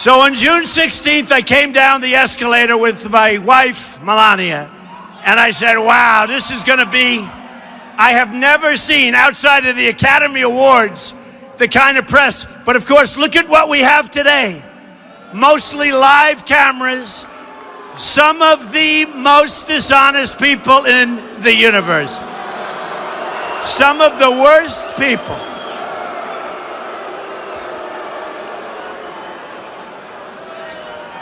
So on June 16th, I came down the escalator with my wife, Melania, and I said, wow, this is going to be, I have never seen outside of the Academy Awards the kind of press. But of course, look at what we have today. Mostly live cameras, some of the most dishonest people in the universe. Some of the worst people.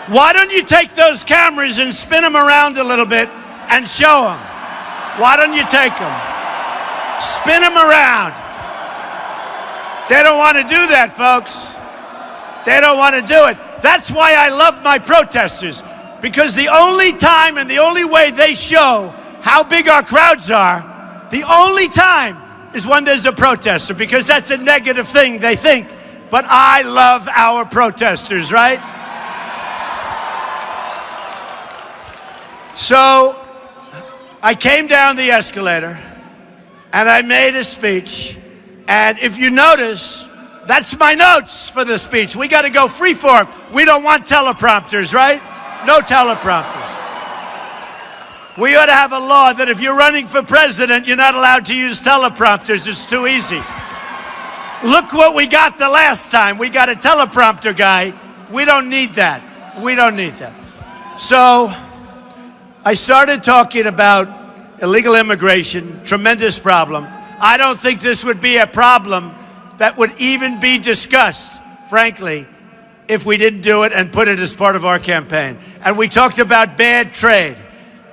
Why don't you take those cameras and spin them around a little bit and show them? Why don't you take them? Spin them around. They don't want to do that, folks. They don't want to do it. That's why I love my protesters, because the only time and the only way they show how big our crowds are, the only time is when there's a protester, because that's a negative thing, they think. But I love our protesters, right? So I came down the escalator and I made a speech. And if you notice, that's my notes for the speech. We got to go freeform. We don't want teleprompters, right? No teleprompters. We ought to have a law that if you're running for president, you're not allowed to use teleprompters. It's too easy. Look what we got the last time. We got a teleprompter guy. We don't need that. We don't need that. So I started talking about illegal immigration, tremendous problem. I don't think this would be a problem that would even be discussed, frankly, if we didn't do it and put it as part of our campaign. And we talked about bad trade,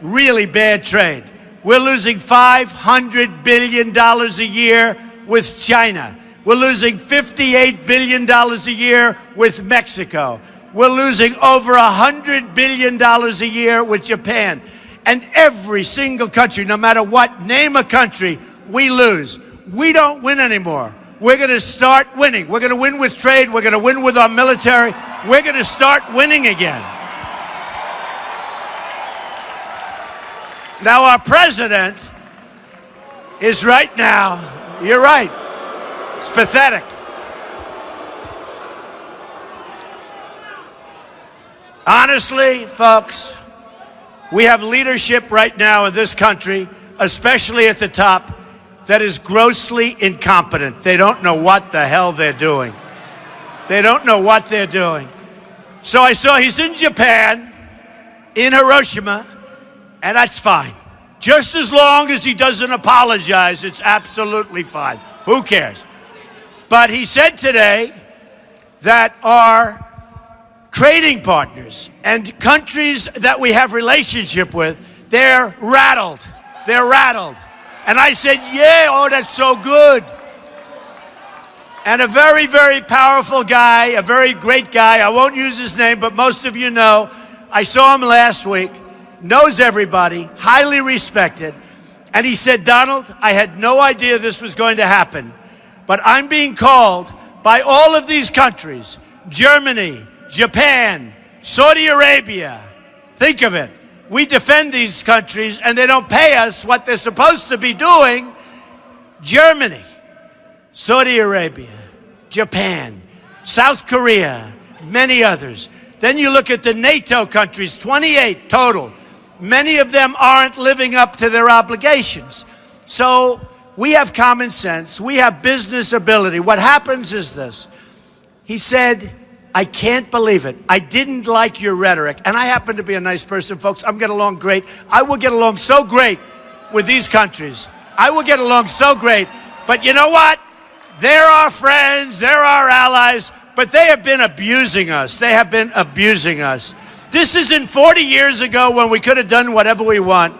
really bad trade. We're losing $500 billion a year with China. We're losing $58 billion a year with Mexico. We're losing over $100 billion a year with Japan. And every single country, no matter what, name a country, we lose. We don't win anymore. We're going to start winning. We're going to win with trade. We're going to win with our military. We're going to start winning again. Now, our president is right now, you're right, it's pathetic. Honestly, folks, we have leadership right now in this country, especially at the top, that is grossly incompetent. They don't know what the hell they're doing. They don't know what they're doing. So I saw he's in Japan, in Hiroshima, and that's fine. Just as long as he doesn't apologize, it's absolutely fine. Who cares? But he said today that our trading partners and countries that we have relationship with, they're rattled. They're rattled. And I said, yeah, oh, that's so good. And a very, very powerful guy, a very great guy, I won't use his name, but most of you know, I saw him last week, knows everybody, highly respected. And he said, Donald, I had no idea this was going to happen, but I'm being called by all of these countries, Germany, Japan, Saudi Arabia. Think of it. We defend these countries and they don't pay us what they're supposed to be doing. Germany, Saudi Arabia, Japan, South Korea, many others. Then you look at the NATO countries, 28 total. Many of them aren't living up to their obligations. So we have common sense. We have business ability. What happens is this. He said, I can't believe it. I didn't like your rhetoric. And I happen to be a nice person, folks. I'm getting along great. I will get along so great with these countries. I will get along so great. But you know what? They're our friends. They're our allies. But they have been abusing us. They have been abusing us. This isn't 40 years ago when we could have done whatever we want.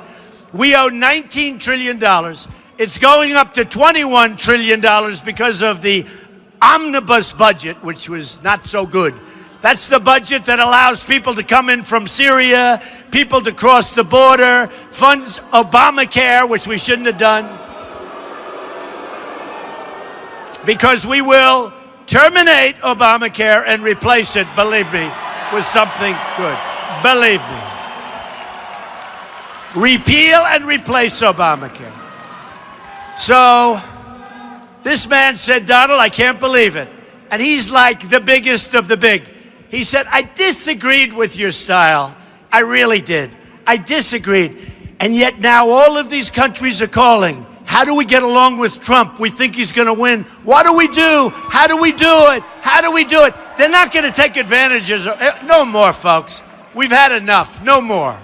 We owe $19 trillion. It's going up to $21 trillion because of the omnibus budget, which was not so good. That's the budget that allows people to come in from Syria, people to cross the border, funds Obamacare, which we shouldn't have done. Because we will terminate Obamacare and replace it, believe me, with something good. Believe me. Repeal and replace Obamacare. So this man said, Donald, I can't believe it. And he's like the biggest of the big. He said, I disagreed with your style. I really did. I disagreed. And yet now all of these countries are calling. How do we get along with Trump? We think he's going to win. What do we do? How do we do it? How do we do it? They're not going to take advantages. No more, folks. We've had enough. No more.